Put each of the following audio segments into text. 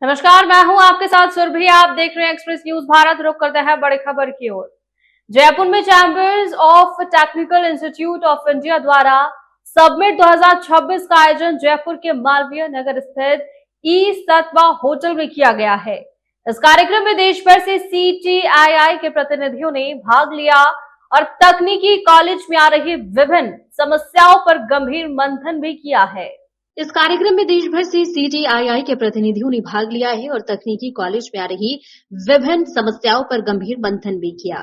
नमस्कार, मैं हूं आपके साथ सुरभि। आप देख रहे हैं एक्सप्रेस न्यूज भारत। रुक करते हैं बड़ी खबर की ओर। जयपुर में chambers of technical institute of India द्वारा सबमिट 2026 का आयोजन जयपुर के मालवीय नगर स्थित ई-सतवा होटल में किया गया है। इस कार्यक्रम में देश भर से CTII के प्रतिनिधियों ने भाग लिया और तकनीकी कॉलेज में आ रही विभिन्न समस्याओं पर गंभीर मंथन भी किया है। इस कार्यक्रम में देश भर से CTII के प्रतिनिधियों ने भाग लिया है और तकनीकी कॉलेज में आ रही विभिन्न समस्याओं पर गंभीर मंथन भी किया।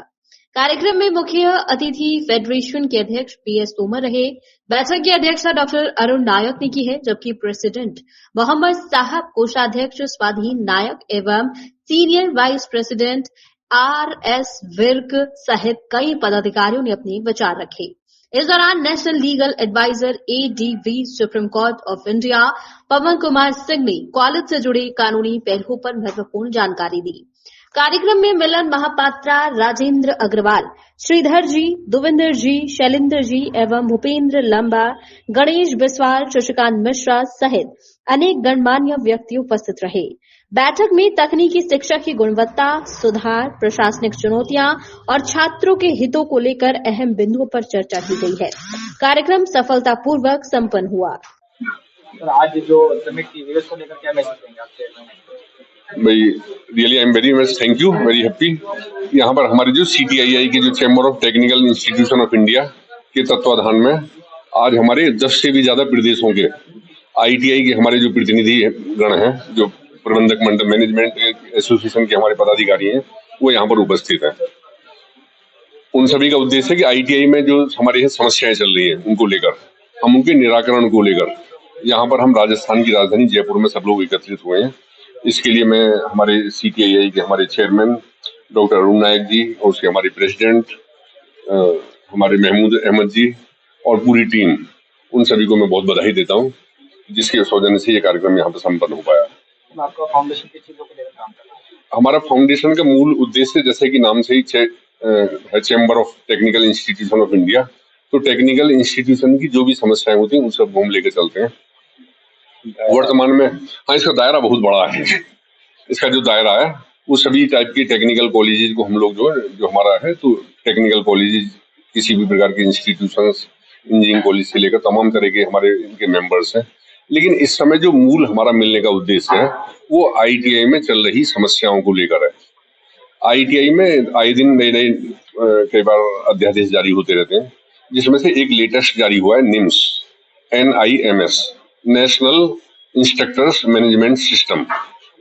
कार्यक्रम में मुख्य अतिथि फेडरेशन के अध्यक्ष PS तोमर रहे। बैठक की अध्यक्षता डॉक्टर अरुण नायक ने की है, जबकि प्रेसिडेंट मोहम्मद साहब, कोषाध्यक्ष स्वाधीन नायक एवं senior vice president RS Virk सहित कई पदाधिकारियों ने अपने विचार रखे। इस दौरान national legal adviser ADV supreme court of India Pawan Kumar Singh ने कॉलेज से जुड़े कानूनी पहलुओं पर महत्वपूर्ण जानकारी दी। कार्यक्रम में मिलन महापात्रा, राजेंद्र अग्रवाल, श्रीधर जी, दुविंदर जी, शैलेंद्र जी एवं भूपेंद्र लंबा, गणेश बिस्वाल, शशिकांत मिश्रा सहित अनेक गणमान्य व्यक्ति उपस्थित रहे। बैठक में तकनीकी शिक्षा की गुणवत्ता सुधार, प्रशासनिक चुनौतियां और छात्रों के हितों को लेकर अहम बिंदुओं पर चर्चा की गई है। कार्यक्रम सफलतापूर्वक संपन्न हुआ। आज जो समिट की व्यवस्था को लेकर क्या मैसेज देंगे आपसे? भाई really I am very much thank you, very happy. यहाँ पर हमारे जो CTII के जो chamber of technical institution of India के तत्वाधान में आज हमारे 10 से भी ज्यादा प्रदेशों के ITI के हमारे जो प्रतिनिधि गण हैं, जो प्रबंधक मंडल मैनेजमेंट एसोसिएशन के हमारे पदाधिकारी हैं, वो यहाँ पर उपस्थित हैं। उन सभी का उद्देश्य है कि ITI में जो हमारे यहाँ समस्याएं चल रही हैं उनको लेकर, हम उनके निराकरण को लेकर यहाँ पर हम राजस्थान की राजधानी जयपुर में सब लोग एकत्रित हुए हैं। इसके लिए मैं हमारे CTII के हमारे चेयरमैन डॉक्टर अरुण नायक जी और उसके हमारे प्रेसिडेंट हमारे महमूद अहमद जी और पूरी टीम, उन सभी को मैं बहुत बधाई देता हूँ, जिसके सौजन्य से ये कार्यक्रम यहाँ पर संपन्न हो पाया। आपका फाउंडेशन किस चीजों को लेकर काम कर रहा है? हमारा फाउंडेशन का मूल उद्देश्य, जैसे कि नाम से ही है, chamber of technical institution of India, तो टेक्निकल इंस्टीट्यूशन की जो भी समस्याएं होती हैं उन सब हम लेकर चलते हैं। वर्तमान में इसका दायरा बहुत बड़ा है। इसका जो दायरा है वो सभी टाइप की टेक्निकल कॉलेजेस को हम लोग जो हमारा है, तो टेक्निकल कॉलेजेस, किसी भी प्रकार के इंस्टीट्यूशंस, इंजीनियरिंग कॉलेज से लेकर तमाम तरह के हमारे इनके मेंबर्स हैं। लेकिन इस समय जो मूल हमारा मिलने का उद्देश्य है वो ITI में चल रही समस्याओं को लेकर है। ITI में आए दिन नए नए कई बार अध्यादेश जारी होते रहते हैं, जिसमें से एक लेटेस्ट जारी हुआ है NIMS, national instructors management system.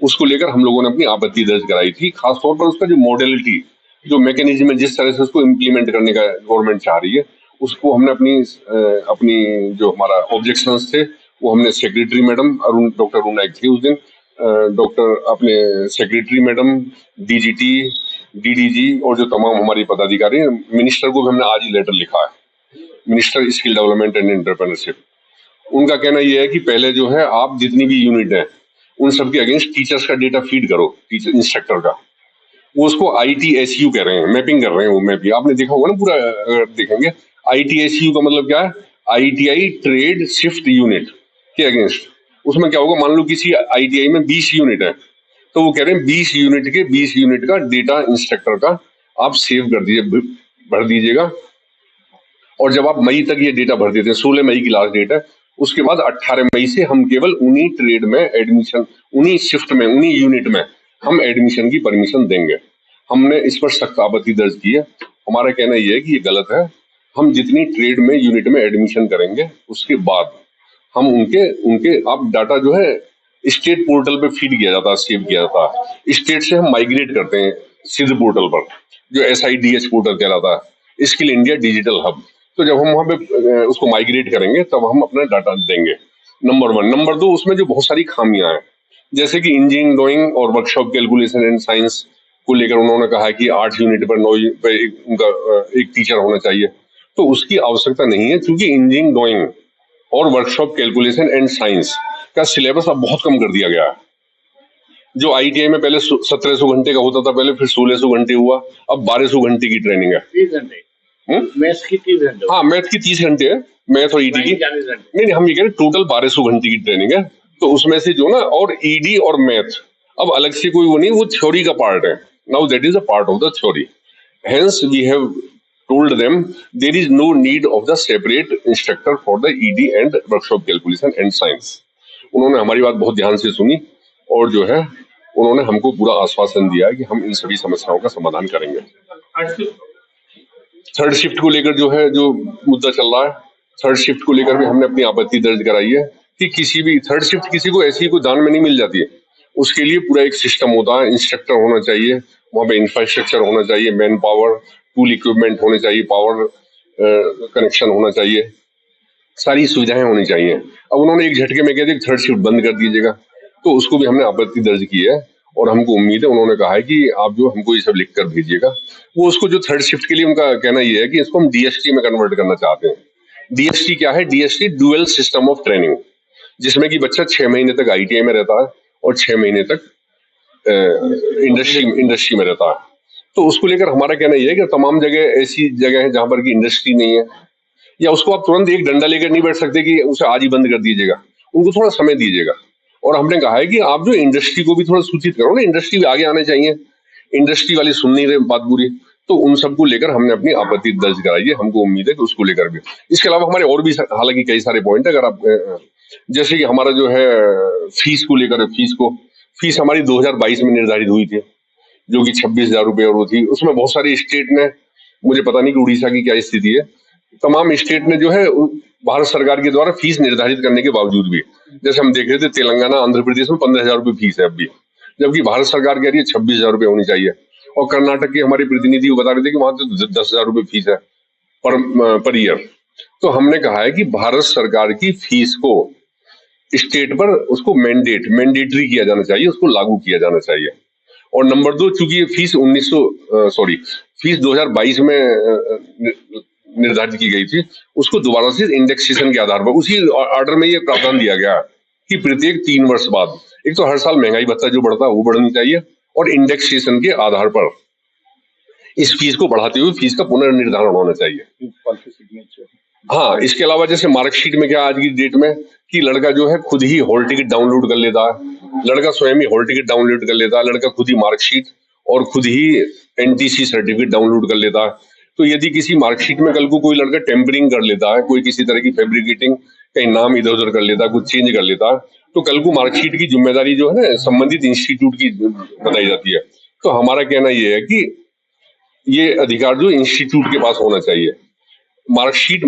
उसको लेकर हम लोगों ने अपनी आपत्ति दर्ज कराई थी। खासतौर पर उसका जो मॉडलिटी, जो मैकेनिज्म है, जिस तरह से उसको इम्प्लीमेंट करने का गवर्नमेंट चाह रही है, उसको हमने अपनी जो हमारा ऑब्जेक्शंस थे वो हमने सेक्रेटरी मैडम डॉक्टर अरुण नायक थी उस दिन, डॉक्टर अपने सेक्रेटरी मैडम, DGT, DDG और जो तमाम हमारी पदाधिकारी, मिनिस्टर को भी हमने आज ही लेटर लिखा है, minister skill development and entrepreneurship. उनका कहना यह है कि पहले जो है आप जितनी भी यूनिट है उन सबके अगेंस्ट टीचर्स का डेटा फीड करो, टीचर इंस्ट्रक्टर का। वो उसको ITSU कह रहे हैं, मैपिंग कर रहे हैं। वो मैप भी आपने देखा होगा ना पूरा, अगर देखेंगे ITSU का मतलब क्या है, ITI ट्रेड शिफ्ट यूनिट के अगेंस्ट। उसमें क्या होगा, मान लो किसी ITI में 20 यूनिट है, तो वो कह रहे हैं 20 यूनिट के 20 यूनिट का डेटा इंस्ट्रक्टर का आप सेव कर दीजिए, भर दीजिएगा। और जब आप मई तक ये डेटा भर देते हैं, 16 मई की लास्ट डेट है, उसके बाद 18 मई से हम केवल उन्हीं ट्रेड में एडमिशन, उन्हीं शिफ्ट में, उन्हीं यूनिट में हम एडमिशन की परमिशन देंगे। हमने इस पर सख्त आपत्ति दर्ज की है। हमारा कहना यह है कि ये गलत है। हम जितनी ट्रेड में यूनिट में एडमिशन करेंगे उसके बाद हम उनके आप डाटा जो है स्टेट पोर्टल पे फीड किया जाता है, सेव किया जाता है। स्टेट से हम माइग्रेट करते हैं सिद्ध पोर्टल पर, जो SIDH पोर्टल कहलाता है, स्किल इंडिया डिजिटल हब। तो जब हम वहां पे उसको माइग्रेट करेंगे तब हम अपना डाटा देंगे, नंबर 1। नंबर 2, उसमें जो बहुत सारी खामियां हैं, जैसे कि इंजीनियरिंग ड्राइंग और वर्कशॉप कैलकुलेशन एंड साइंस को लेकर उन्होंने कहा कि 8 यूनिट पर 9 पर उनका एक टीचर होना चाहिए। तो उसकी आवश्यकता नहीं है, क्योंकि इंजीनियरिंग ड्राइंग और वर्कशॉप कैलकुलेशन एंड साइंस का सिलेबस अब बहुत कम कर दिया गया है। जो ITI में पहले 1700 घंटे का होता था, पहले फिर 1600 घंटे हुआ, अब 1200 घंटे की ट्रेनिंग है। 30 घंटे मैथ्स की 30 घंटे। हाँ, मैथ की 30 घंटे है, मैथ और ED की नहीं, हम ये कह रहे टोटल 1200 घंटे की ट्रेनिंग है। तो उसमें से जो ना, और ED और मैथ अब अलग से कोई वो नहीं, वो थ्योरी का पार्ट है। Now that is a part of the theory, hence we have told them there is no need of the separate instructor for the ED and workshop calculation and science। उन्होंने हमारी बात बहुत ध्यान से सुनी और जो है उन्होंने हमको पूरा आश्वासन दिया है कि हम इन सभी समस्याओं का समाधान करेंगे। थर्ड शिफ्ट को लेकर जो है जो मुद्दा चल रहा है, थर्ड शिफ्ट को लेकर भी हमने अपनी आपत्ति दर्ज कराई है कि किसी भी थर्ड शिफ्ट किसी को ऐसी कोई दान में नहीं मिल जाती है, उसके लिए पूरा एक सिस्टम होता है, इंस्ट्रक्टर होना चाहिए, वहां पे इंफ्रास्ट्रक्चर होना चाहिए, मैन पावर, टूल इक्विपमेंट होने चाहिए, पावर कनेक्शन होना चाहिए, सारी सुविधाएं होनी चाहिए। अब उन्होंने एक झटके में कह दिया थर्ड शिफ्ट बंद कर दीजिएगा, तो उसको भी हमने आपत्ति दर्ज की है और हमको उम्मीद है, उन्होंने कहा है कि आप जो हमको ये सब लिख कर भेजिएगा। वो उसको जो थर्ड शिफ्ट के लिए उनका कहना ये है कि इसको हम डीएसटी में कन्वर्ट करना चाहते हैं। डीएसटी क्या है? DST dual system of training, जिसमें कि बच्चा 6 महीने तक आईटीआई में रहता है और 6 महीने तक इंडस्ट्री में रहता है। तो उसको लेकर हमारा कहना यह है कि तमाम जगह ऐसी जगह है जहां पर की इंडस्ट्री नहीं है, या उसको आप तुरंत एक डंडा लेकर नहीं बैठ सकते कि उसे आज ही बंद कर दीजिएगा, उनको थोड़ा समय दीजिएगा। और हमने कहा है कि आप जो इंडस्ट्री को भी थोड़ा सूचित करो ना, इंडस्ट्री भी आगे आने चाहिए, इंडस्ट्री वाले सुन नहीं रहे बात पूरी, तो उन सबको लेकर हमने अपनी आपत्ति दर्ज कराई है। हमको उम्मीद है कि उसको लेकर भी, इसके अलावा हमारे और भी हालांकि कई सारे पॉइंट है। अगर आप जैसे कि हमारा जो है फीस को लेकर, फीस हमारी 2022 में निर्धारित हुई थी, जो कि 26,000 रुपये और वो थी। उसमें बहुत सारी स्टेट ने, मुझे पता नहीं कि उड़ीसा की क्या स्थिति है, तमाम स्टेट ने जो है भारत सरकार के द्वारा फीस निर्धारित करने के बावजूद भी, जैसे हम देख रहे थे तेलंगाना, आंध्र प्रदेश में 15,000 रुपये फीस है अब भी, जबकि भारत सरकार कह रही है 26,000 रुपये होनी चाहिए। और कर्नाटक के हमारे प्रतिनिधि को बता रहे थे कि वहां तो 10,000 रुपये फीस है पर ईयर। तो हमने कहा है कि भारत सरकार की फीस को स्टेट पर उसको मैंडेटरी किया जाना चाहिए, उसको लागू किया जाना चाहिए। और नंबर 2, चूंकि ये फीस 2022 में निर्धारित की गई थी, उसको दोबारा से इंडेक्सेशन के आधार पर, उसी ऑर्डर में ये प्रावधान दिया गया कि प्रत्येक 3 वर्ष बाद, एक तो हर साल महंगाई भत्ता जो बढ़ता है वो बढ़नी चाहिए, और इंडेक्सेशन के आधार पर इस फीस को बढ़ाते हुए फीस का पुनर्निर्धारण होना चाहिए। हाँ, इसके अलावा जैसे मार्कशीट में क्या आज की डेट में कि लड़का जो है खुद ही हॉल टिकट डाउनलोड कर लेता है, लड़का स्वयं ही हॉल टिकट डाउनलोड कर लेता है, लड़का खुद ही मार्कशीट और खुद ही एनटीसी सर्टिफिकेट डाउनलोड कर लेता है। तो यदि किसी मार्कशीट में कल को कोई लड़का टेम्परिंग कर लेता है, कोई किसी तरह की फैब्रिकेटिंग, कहीं नाम इधर उधर कर लेता है, कुछ चेंज कर लेता है, तो कल को मार्कशीट की जिम्मेदारी जो है ना संबंधित इंस्टीट्यूट की बताई जाती है। तो हमारा कहना यह है कि ये अधिकार जो इंस्टीट्यूट के पास होना चाहिए। Marksheet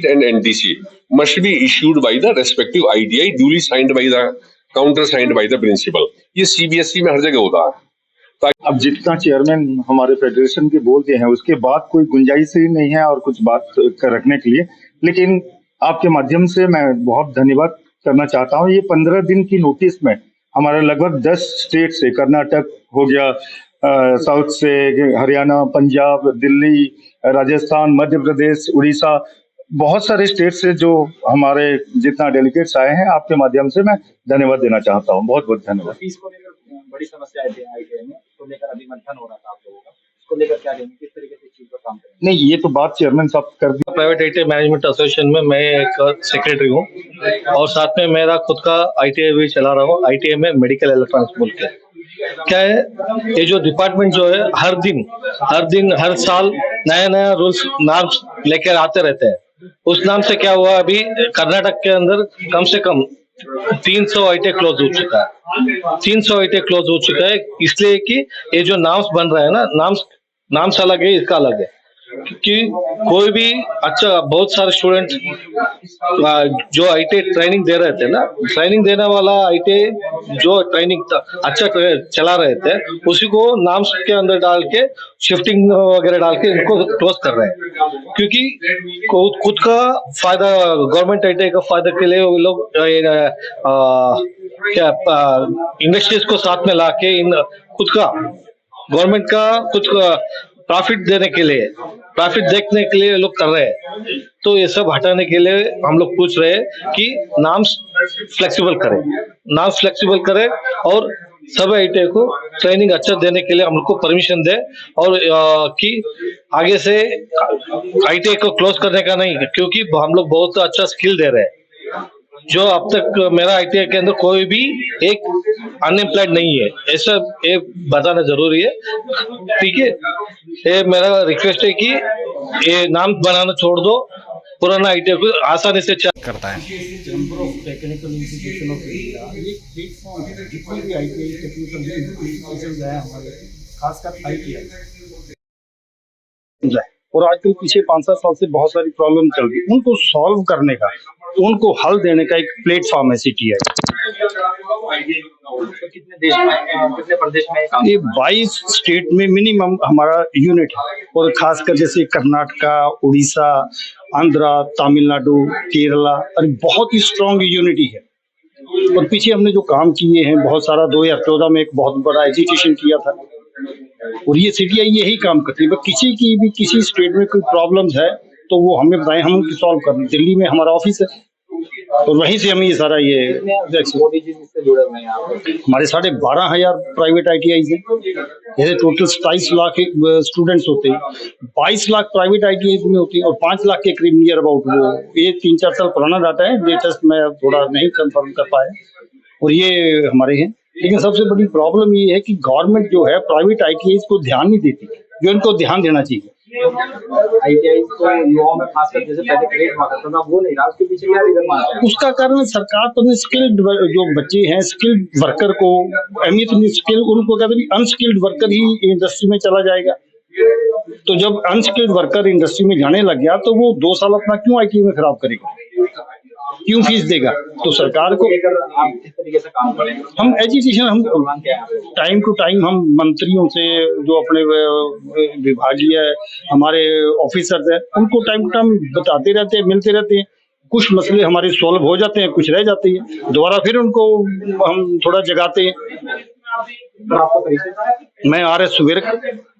and NTC must be issued by the respective ITI, duly signed by the countersigned by the principal। ये CBSE में हर जगह होता है। अब जितना चेयरमैन हमारे फेडरेशन के बोल दिए हैं उसके बाद कोई गुंजाइश ही नहीं है और कुछ बात रखने के लिए, लेकिन आपके माध्यम से मैं बहुत धन्यवाद करना चाहता हूँ। ये 15 दिन की नोटिस में हमारे लगभग 10 स्टेट से, कर्नाटक हो गया, साउथ से हरियाणा, पंजाब, दिल्ली, राजस्थान, मध्य प्रदेश, उड़ीसा, बहुत सारे स्टेट से जो हमारे जितना डेलीगेट्स आए हैं, आपके माध्यम से मैं धन्यवाद देना चाहता हूं। बहुत बहुत धन्यवाद। फीस को लेकर बड़ी समस्याएं थी आईटीआई में, तो लेकर अभी मंथन हो रहा था आप लोगों का, इसको लेकर क्या करेंगे, किस तरीके से चीज पर काम करेंगे? नहीं, ये तो बात चेयरमैन साहब कर दी। प्राइवेट आईटीआई मैनेजमेंट एसोसिएशन में मैं एक सेक्रेटरी हूँ और साथ में मेरा खुद का आईटीआई भी चला रहा हूँ। आईटीआई में मेडिकल इलेक्ट्रॉनिक्स बोल के क्या है, ये जो डिपार्टमेंट जो है हर दिन हर साल नया रूल्स नॉर्म्स लेकर आते रहते हैं। उस नाम से क्या हुआ, अभी कर्नाटक के अंदर कम से कम 300 आईटीआई क्लोज हो चुका है। 300 आईटीआई क्लोज हो चुका है, इसलिए कि ये जो नाम्स बन रहा है ना, नाम्स अलग है, इसका अलग है। कि कोई भी अच्छा, बहुत सारे स्टूडेंट जो आईटीआई ट्रेनिंग दे रहे थे ना, ट्रेनिंग देने वाला आईटीआई जो ट्रेनिंग अच्छा चला रहे थे, उसी को नाम्स के अंदर डाल के शिफ्टिंग वगैरह डाल के इनको क्लोज कर रहे हैं। क्योंकि खुद का फायदा, गवर्नमेंट आईटीआई का फायदा के लिए वो लोग क्या इंडस्ट्रीज को साथ में लाके इन खुद का गवर्नमेंट का कुछ प्रॉफिट देने के लिए, प्रॉफिट देखने के लिए लोग कर रहे हैं। तो ये सब हटाने के लिए हम लोग पूछ रहे हैं कि नाम्स फ्लेक्सिबल करें और सब आईटीआई को ट्रेनिंग अच्छा देने के लिए हम लोग को परमिशन दे, और कि आगे से आईटीआई को क्लोज करने का नहीं, क्योंकि हम लोग बहुत अच्छा स्किल दे रहे हैं। जो अब तक मेरा आईटीआई के अंदर कोई भी एक अनएम्प्लॉयड नहीं है, ऐसा ये बताना जरूरी है। ठीक है, ये मेरा रिक्वेस्ट है कि ये नाम बनाना छोड़ दो, पुराना आईटीआई को आसानी से करता है। Chamber of technical institution of India ये प्लेटफॉर्म है, जितने भी आईटीआई टेक्निकल इंस्टीट्यूशन है हमारे, खासकर आईटीआई, और आजकल पीछे 5-7 साल से बहुत सारी प्रॉब्लम चल रही है, उनको सॉल्व करने का, उनको हल देने का एक प्लेटफॉर्म है सीटीआई। कितने देश में, कितने प्रदेश में काम? ये 22 स्टेट में मिनिमम हमारा यूनिट है, और खासकर जैसे कर्नाटका, उड़ीसा, आंध्रा, तमिलनाडु, केरला, और बहुत ही स्ट्रांग यूनिटी है। और पीछे हमने जो काम किए हैं बहुत सारा, 2014 में एक बहुत बड़ा एजुकेशन किया था, और ये सीटीआई यही काम करती है। किसी की भी किसी स्टेट में कोई प्रॉब्लम्स है तो वो हमें बताएं, हम उनकी सॉल्व कर दें। दिल्ली में हमारा ऑफिस है, और वहीं से हम ये सारा ये से जुड़े हुए हैं आप? हमारे 12,500 प्राइवेट आईटीआईज हैं। जैसे टोटल 27 लाख स्टूडेंट्स होते हैं, 22 लाख प्राइवेट आईटीआईज में होती है, और 5 लाख के करीब नियर अबाउट वो, ये 3-4 साल पुराना डाटा है, लेटेस्ट मैं थोड़ा नहीं कंफर्म कर पाया, और ये हमारे हैं। लेकिन सबसे बड़ी प्रॉब्लम ये है कि गवर्नमेंट जो है प्राइवेट आईटीआईज को ध्यान नहीं देती, जो इनको ध्यान देना चाहिए। आईटीआई को युवाओं में खासकर जैसे पहले क्रेज हुआ करता था, वो नहीं रहा, उसके पीछे क्या रीजन मानते हैं? उसका कारण सरकार तो स्किल्ड जो बच्चे हैं, स्किल्ड वर्कर को अहमियत नहीं, स्किल उनको कहते हैं अनस्किल्ड वर्कर ही इंडस्ट्री में चला जाएगा। तो जब अनस्किल्ड वर्कर इंडस्ट्री में जाने लग गया तो वो 2 साल अपना क्यों आईटी में खराब करेगा, क्यों फीस देगा? तो सरकार को आप किस तरीके से काम करेंगे? हम एजुकेशन, हम टाइम टू टाइम हम मंत्रियों से, जो अपने विभागीय हमारे ऑफिसर्स हैं, उनको टाइम टू टाइम बताते रहते हैं, मिलते रहते हैं। कुछ मसले हमारे सॉल्व हो जाते हैं, कुछ रह जाते हैं, दोबारा फिर उनको हम थोड़ा जगाते हैं। तो आपका परिचय? मैं RS Virk,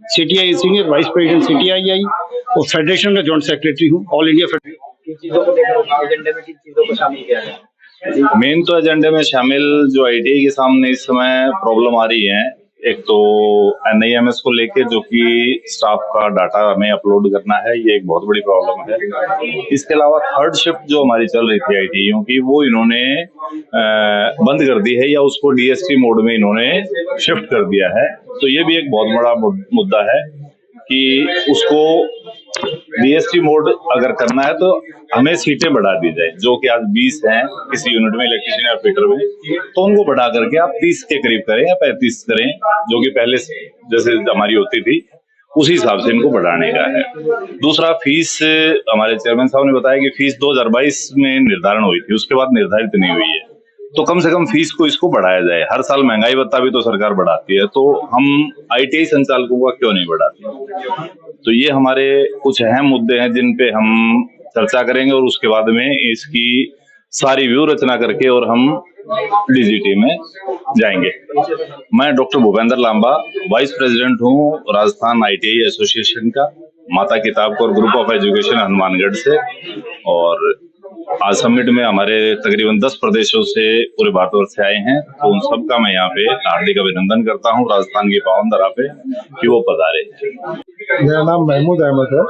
CTI senior vice president CTI और फेडरेशन का जॉइंट सेक्रेटरी हूँ, ऑल इंडिया फेडरेशन। किन चीजों को लेकर एजेंडे में किन चीजों को शामिल किया गया? मेन तो एजेंडे में शामिल जो आईटीआई के सामने इस समय प्रॉब्लम आ रही है, एक तो NIMS को लेके, जो कि स्टाफ का डाटा हमें अपलोड करना है, ये एक बहुत बड़ी प्रॉब्लम है। इसके अलावा थर्ड शिफ्ट जो हमारी चल रही थी आईटीआईयों की, वो इन्होंने बंद कर दी है, या उसको DST मोड में इन्होंने शिफ्ट कर दिया है। तो ये भी एक बहुत बड़ा मुद्दा है कि उसको DST मोड अगर करना है तो हमें सीटें बढ़ा दी जाए, जो कि आज 20 हैं किसी यूनिट में, इलेक्ट्रीशियन या फिटर में, तो उनको बढ़ा करके आप 30 के करीब करें या 35 करें, जो कि पहले जैसे हमारी होती थी उसी हिसाब से इनको बढ़ाने का है। दूसरा, फीस हमारे चेयरमैन साहब ने बताया कि फीस 2022 में निर्धारण हुई थी, उसके बाद निर्धारित नहीं हुई है, तो कम से कम फीस को इसको बढ़ाया जाए। हर साल महंगाई भत्ता भी तो सरकार बढ़ाती है, तो हम आईटीआई संचालकों का क्यों नहीं बढ़ाते? तो ये हमारे कुछ अहम मुद्दे हैं जिन पे हम चर्चा करेंगे, और उसके बाद में इसकी सारी व्यू रचना करके और हम DGT में जाएंगे। मैं doctor Bhupendra Lamba, vice president हूँ राजस्थान ITI एसोसिएशन का, Mata Kitab Kaur group of education Hanumangarh से। और आज समिट में हमारे तकरीबन 10 प्रदेशों से पूरे भारतवर्ष से आए हैं, तो उन सबका मैं यहाँ पे हार्दिक अभिनंदन करता हूँ राजस्थान की पावन धरा पे कि वो पधारे। मेरा नाम महमूद अहमद है,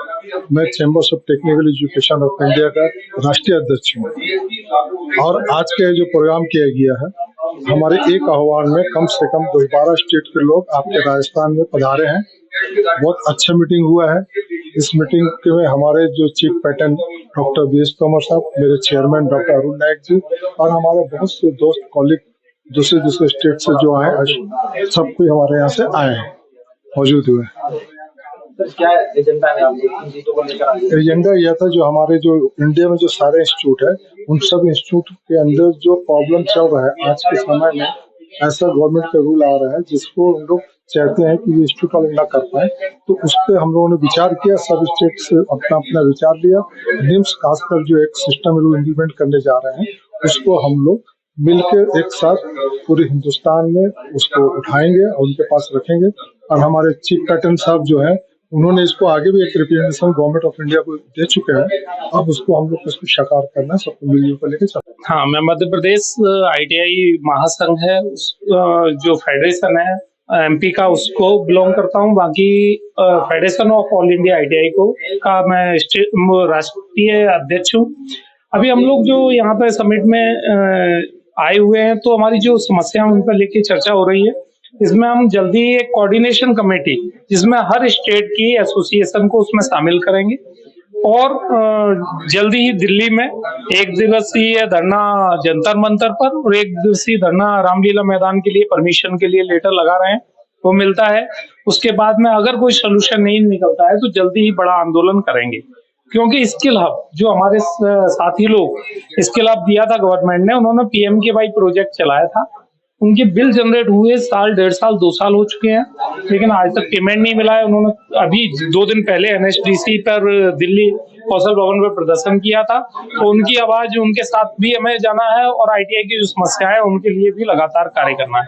मैं chambers of technical education of India का राष्ट्रीय अध्यक्ष हूँ। और आज के जो प्रोग्राम किया गया है, हमारे एक आह्वान में कम से कम 12 स्टेट के लोग आपके राजस्थान में पधारे हैं। बहुत अच्छा मीटिंग हुआ है। इस मीटिंग में हमारे जो chief pattern doctor BS Tomar साहब, मेरे चेयरमैन डॉक्टर अरुण नायक जी, और हमारे बहुत से दोस्त कॉलीग दूसरे स्टेट से जो आए, सब कोई हमारे यहाँ से आए हैं, मौजूद हुए। क्या एजेंडा है आपको चीजों को लेकर? एजेंडा यह था, जो हमारे जो इंडिया में जो सारे इंस्टीट्यूट है, उन सब इंस्टीट्यूट के अंदर जो प्रॉब्लम चल रहा है आज के समय में, ऐसा गवर्नमेंट का रूल आ रहा है जिसको हम लोग चाहते हैं कि ये इंस्टीट्यूट वाले ना कर पाए, तो उस पर हम लोगों ने विचार किया, सब स्टेट से अपना अपना विचार दिया। निम्स खासकर जो एक सिस्टम इम्प्लीमेंट करने जा रहे हैं, उसको हम लोग मिलकर एक साथ पूरे हिंदुस्तान में उसको उठाएंगे और उनके पास रखेंगे। और हमारे चीफ पैटर्न साहब जो है, उन्होंने इसको आगे भी एक रिप्रेजेंटेशन गवर्नमेंट ऑफ इंडिया को दे चुके हैं। अब उसको हम लोग इसको साकार करना, सबको मिलजुल कर लेके चलते हैं। हाँ, मैं मध्य प्रदेश ITI महासंघ है, जो फेडरेशन है MP का, उसको बिलोंग करता हूँ। बाकी federation of all India ITI को का मैं राष्ट्रीय अध्यक्ष हूँ। अभी हम लोग जो यहाँ पे समिट में आए हुए हैं, तो हमारी जो समस्या उन पर लेके चर्चा हो रही है। इसमें हम जल्दी एक कोऑर्डिनेशन कमेटी, जिसमें हर स्टेट की एसोसिएशन को उसमें शामिल करेंगे और जल्दी ही दिल्ली में 1 दिवसीय धरना जंतर मंतर पर और 1 दिवसीय धरना रामलीला मैदान के लिए परमिशन के लिए लेटर लगा रहे हैं, वो मिलता है। उसके बाद में अगर कोई सोल्यूशन नहीं निकलता है तो जल्दी ही बड़ा आंदोलन करेंगे, क्योंकि स्किल हब जो हमारे साथी लोग स्किल हब दिया था गवर्नमेंट ने, उन्होंने PMKY प्रोजेक्ट चलाया था। उनके बिल जनरेट हुए साल, 1.5 साल, 2 साल हो चुके हैं, लेकिन आज तक पेमेंट नहीं मिला है। उन्होंने अभी 2 दिन पहले NSDC पर दिल्ली कौशल भवन पर प्रदर्शन किया था, तो उनकी आवाज, उनके साथ भी हमें जाना है और ITI की जो समस्या है उनके लिए भी लगातार कार्य करना है,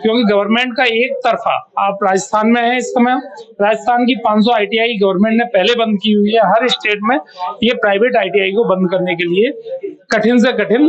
क्योंकि गवर्नमेंट का एक तरफा, आप राजस्थान में है इस समय, राजस्थान की 500 ITI गवर्नमेंट ने पहले बंद की हुई है। हर स्टेट में ये प्राइवेट ITI को बंद करने के लिए कठिन से कठिन